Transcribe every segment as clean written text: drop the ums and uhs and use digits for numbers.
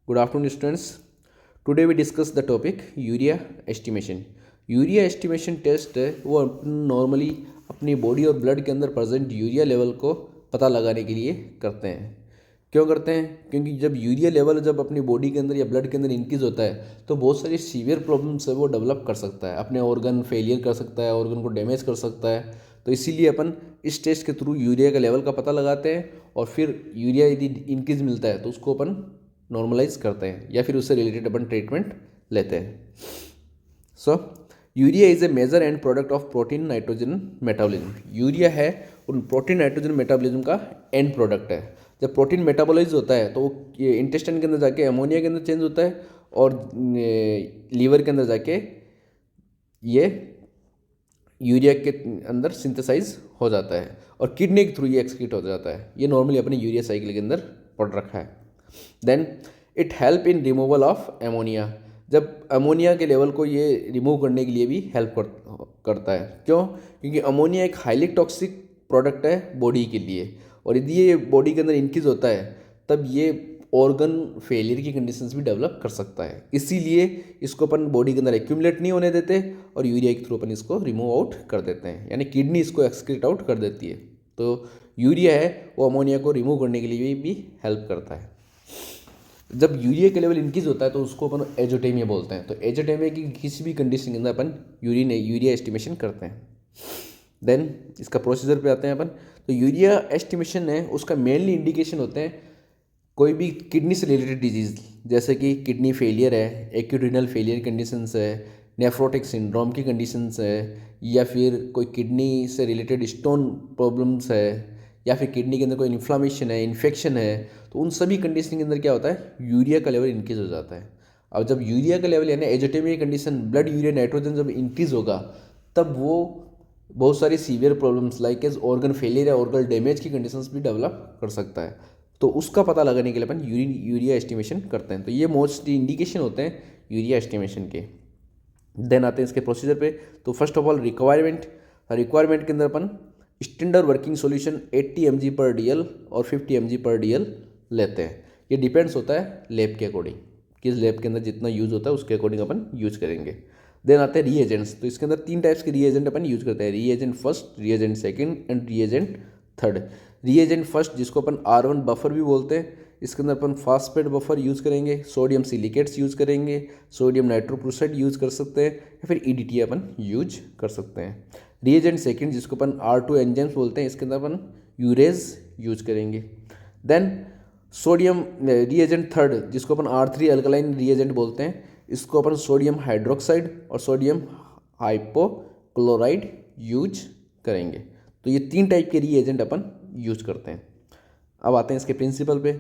Good afternoon, students. Today we discuss the topic urea estimation. Urea estimation test है वो normally अपनी body और blood के अंदर प्रेजेंट यूरिया लेवल को पता लगाने के लिए करते हैं. क्यों करते हैं? क्योंकि जब यूरिया लेवल जब अपनी बॉडी के अंदर या ब्लड के अंदर इंक्रीज होता है तो बहुत सारी सीवियर प्रॉब्लम्स है वो डेवलप कर सकता है, अपने ऑर्गन फेलियर कर सकता है, ऑर्गन को डैमेज कर सकता है. तो इसीलिए अपन इस टेस्ट के थ्रू यूरिया का लेवल का पता लगाते हैं और फिर यूरिया यदि इंक्रीज मिलता है तो उसको अपन नॉर्मलाइज करते हैं या फिर उससे रिलेटेड अपन ट्रीटमेंट लेते हैं. So urea is a major end product of protein nitrogen metabolism. Urea है उन प्रोटीन नाइट्रोजन मेटाबॉलिज्म का एंड प्रोडक्ट है. जब प्रोटीन मेटाबॉलाइज होता है तो वो इंटेस्टाइन के अंदर जाके अमोनिया के अंदर चेंज होता है और लीवर के अंदर जाके ये यूरिया के अंदर सिंथेसाइज हो जाता है और किडनी के थ्रू ये एक्सक्रीट हो जाता है. ये नॉर्मली अपने यूरिया साइकिल के अंदर पढ़ रखा है. Then it help in removal of ammonia. जब अमोनिया के लेवल को ये रिमूव करने के लिए भी हेल्प करता है. क्यों? क्योंकि अमोनिया एक हाईली टॉक्सिक प्रोडक्ट है बॉडी के लिए और यदि ये बॉडी के अंदर इंक्रीज होता है तब ये ऑर्गन फेलियर की कंडीशंस भी डेवलप कर सकता है. इसीलिए इसको अपन बॉडी के अंदर एक्यूमुलेट नहीं होने देते और यूरिया के थ्रू अपन इसको रिमूव आउट कर देते हैं, यानी किडनी इसको एक्सक्रीट आउट कर देती है. तो यूरिया है वो अमोनिया को रिमूव करने के लिए भी हेल्प करता है. जब यूरिया का लेवल इंक्रीज होता है तो उसको अपन एजोटेमिया बोलते हैं. तो एजोटेमिया की किसी भी कंडीशन के अंदर अपन यूरिया एस्टिमेशन करते हैं. देन इसका प्रोसीजर पे आते हैं अपन. तो यूरिया एस्टिमेशन है उसका मेनली इंडिकेशन होते हैं कोई भी किडनी से रिलेटेड डिजीज़, जैसे कि किडनी फेलियर है, एक्यूट रीनल फेलियर कंडीशंस है, नेफ्रोटिक सिंड्रोम की कंडीशंस है, या फिर कोई किडनी से रिलेटेड स्टोन प्रॉब्लम्स है, या फिर किडनी के अंदर कोई इन्फ्लामेशन है, इन्फेक्शन है. तो उन सभी कंडीशन के अंदर क्या होता है, यूरिया का लेवल इंक्रीज हो जाता है. अब जब यूरिया का लेवल यानी azotemia condition blood urea nitrogen जब इंक्रीज होगा तब वो बहुत सारी severe problems like as organ failure या ऑर्गन डैमेज की कंडीशंस भी डेवलप कर सकता है. तो उसका पता लगाने के लिए अपन यूरिया एस्टिमेशन करते हैं. तो ये मोस्टली इंडिकेशन होते हैं यूरिया एस्टिमेशन के. देन आते हैं इसके प्रोसीजर पे. तो फर्स्ट ऑफ ऑल रिक्वायरमेंट के अंदर अपन स्टैंडर्ड वर्किंग सॉल्यूशन 80 mg/dl और 50 mg/dl लेते हैं. ये डिपेंड्स होता है लैब के अकॉर्डिंग, किस लैब के अंदर जितना यूज़ होता है उसके अकॉर्डिंग अपन यूज करेंगे. देन आते हैं रीएजेंट्स. तो इसके अंदर 3 टाइप्स के रीएजेंट अपन यूज करते हैं, reagent first, reagent second and reagent third. Reagent first जिसको अपन R1 बफर भी बोलते हैं, इसके अंदर अपन फास्फेट बफर यूज़ करेंगे, सोडियम सिलिकेट्स यूज़ करेंगे, सोडियम नाइट्रोक्लोराइड यूज़ कर सकते हैं या फिर EDTA अपन यूज कर सकते हैं. रीएजेंट सेकंड जिसको अपन R2 एंजाइम्स बोलते हैं, इसके अंदर अपन यूरेज यूज करेंगे. देन सोडियम रीएजेंट थर्ड जिसको अपन R3 अल्कलाइन रीएजेंट बोलते हैं, इसको अपन सोडियम हाइड्रोक्साइड और सोडियम हाइपोक्लोराइड यूज करेंगे. तो ये 3 टाइप के रीएजेंट अपन यूज करते हैं. अब आते हैं इसके प्रिंसिपल पे.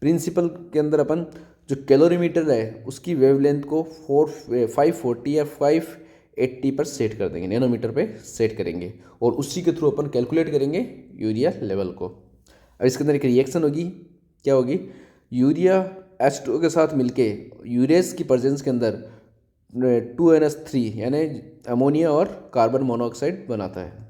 प्रिंसिपल के अंदर अपन जो कैलोरीमीटर है उसकी वेवलेंथ को 540 या 580 पर सेट कर देंगे, नैनोमीटर पे सेट करेंगे और उसी के थ्रू अपन कैलकुलेट करेंगे यूरिया लेवल को. अब इसके अंदर एक रिएक्शन होगी, क्या होगी, यूरिया H2O के साथ मिलके यूरेस की प्रेजेंस के अंदर 2NH3 यानी अमोनिया और कार्बन मोनोऑक्साइड बनाता है.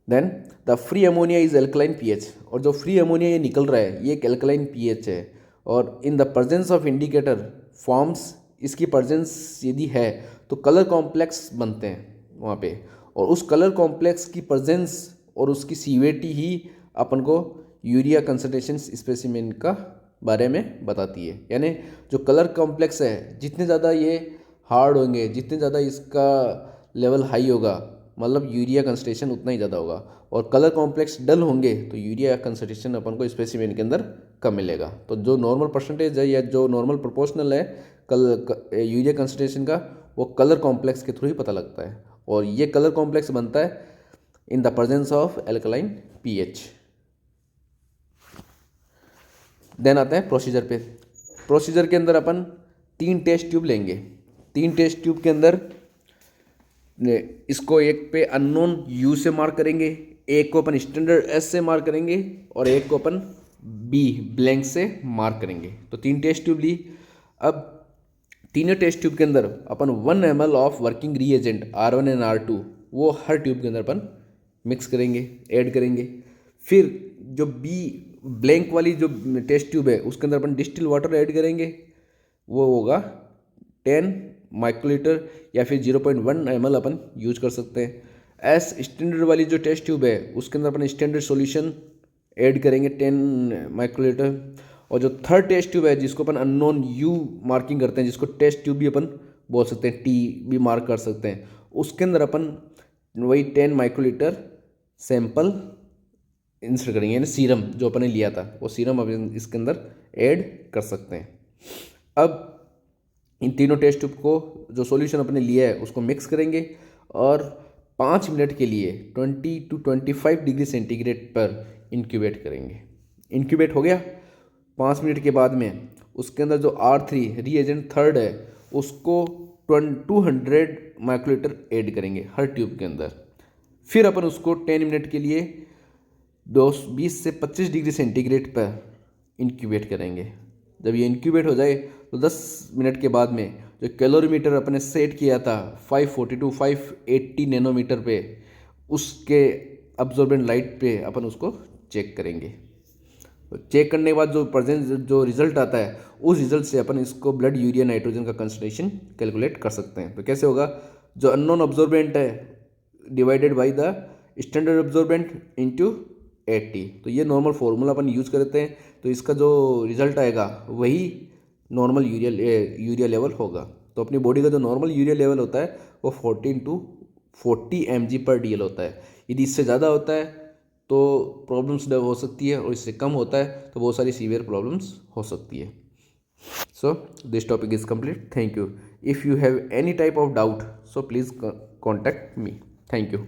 Then the free ammonia is alkaline pH. और जो फ्री अमोनिया ये निकल रहा है ये एक एल्कलाइन पीएच है और इन the presence of indicator forms, इसकी प्रेजेंस यदि है तो कलर कॉम्प्लेक्स बनते हैं वहाँ पे और उस कलर कॉम्प्लेक्स की प्रेजेंस और उसकी सीवियरिटी ही अपन को यूरिया कंसंट्रेशन स्पेसिमेन का बारे में बताती है. यानी जो कलर कॉम्प्लेक्स है जितने ज़्यादा ये हार्ड होंगे, जितने ज़्यादा इसका लेवल हाई होगा, मतलब यूरिया कंसंट्रेशन उतना ही ज़्यादा होगा, और कलर कॉम्प्लेक्स डल होंगे तो यूरिया कंसंट्रेशन अपन को स्पेसिमेन के अंदर कम मिलेगा. तो जो नॉर्मल परसेंटेज है या जो नॉर्मल प्रोपोर्शनल है यूरिया कंसंट्रेशन का वो कलर कॉम्प्लेक्स के थ्रू ही पता लगता है और ये कलर कॉम्प्लेक्स बनता है in the presence of alkaline pH. Then आते हैं प्रोसीजर पे. प्रोसीजर के अंदर अपन 3 टेस्ट ट्यूब लेंगे. 3 टेस्ट ट्यूब के अंदर इसको एक पे अननोन U से मार्क करेंगे, एक को अपन स्टैंडर्ड S से मार्क करेंगे और एक को अपन B ब्लैंक से मार्क करेंगे. तो 3 टेस्ट ट्यूब ली. अब तीनों टेस्ट ट्यूब के अंदर अपन 1 ml of working reagent R1 and R2 वो हर ट्यूब के अंदर अपन मिक्स करेंगे, ऐड करेंगे. फिर जो B ब्लैंक वाली जो टेस्ट ट्यूब है उसके अंदर अपन डिस्टिल वाटर ऐड करेंगे, वो होगा 10 माइक्रोलीटर या फिर 0.1 ml अपन यूज कर सकते हैं। एस स्टैंडर्ड वाली जो टेस्ट ट्यूब है उसके अंदर अपन स्टैंडर्ड सॉल्यूशन ऐड करेंगे 10 माइक्रोलीटर। और जो थर्ड टेस्ट ट्यूब है जिसको अपन अननोन यू मार्किंग करते हैं, जिसको टेस्ट ट्यूब भी अपन बोल सकते हैं, टी भी मार्क कर सकते हैं, उसके अंदर अपन वही 10 माइक्रोलीटर सैंपल इंसर्ट करेंगे, यानी सीरम जो अपन ने लिया था वो सीरम अपन इसके अंदर ऐड कर सकते हैं। अब इन तीनों टेस्ट ट्यूब को जो सॉल्यूशन अपने लिया है उसको मिक्स करेंगे और 5 मिनट के लिए 20 to 25 डिग्री सेंटीग्रेड पर इंक्यूबेट करेंगे। इंक्यूबेट हो गया 5 मिनट के बाद में उसके अंदर जो R3 रीएजेंट थर्ड है उसको 200 माइक्रोलीटर ऐड करेंगे हर ट्यूब के अंदर। फिर अपन उसको 10 मिनट के लिए 20 से 25 डिग्री सेंटीग्रेड पर इंक्यूबेट करेंगे। जब ये इंक्यूबेट हो जाए तो 10 मिनट के बाद में जो कैलोरीमीटर अपने सेट किया था 542 580 नैनोमीटर पे, उसके अब्जॉर्बेंट लाइट पे अपन उसको चेक करेंगे। चेक करने के बाद जो प्रेजेंट जो रिजल्ट आता है उस रिजल्ट से अपन इसको ब्लड यूरिया नाइट्रोजन का कंसंट्रेशन कैलकुलेट कर सकते हैं। तो कैसे होगा, जो अननोन अब्जॉर्बेंट है divided by the standard absorbent into 80, तो ये नॉर्मल फार्मूला अपन यूज़ करते हैं। तो इसका जो रिजल्ट आएगा वही नॉर्मल यूरिया लेवल होगा। तो अपनी बॉडी का जो नॉर्मल यूरिया लेवल होता है वो 14 to 40 mg/dl होता है। यदि इससे ज़्यादा होता है तो प्रॉब्लम्स हो सकती है, और इससे कम होता है तो बहुत सारी सीवियर प्रॉब्लम्स हो सकती है। So this topic is complete. Thank you. If you have any type of doubt so please contact me. Thank you.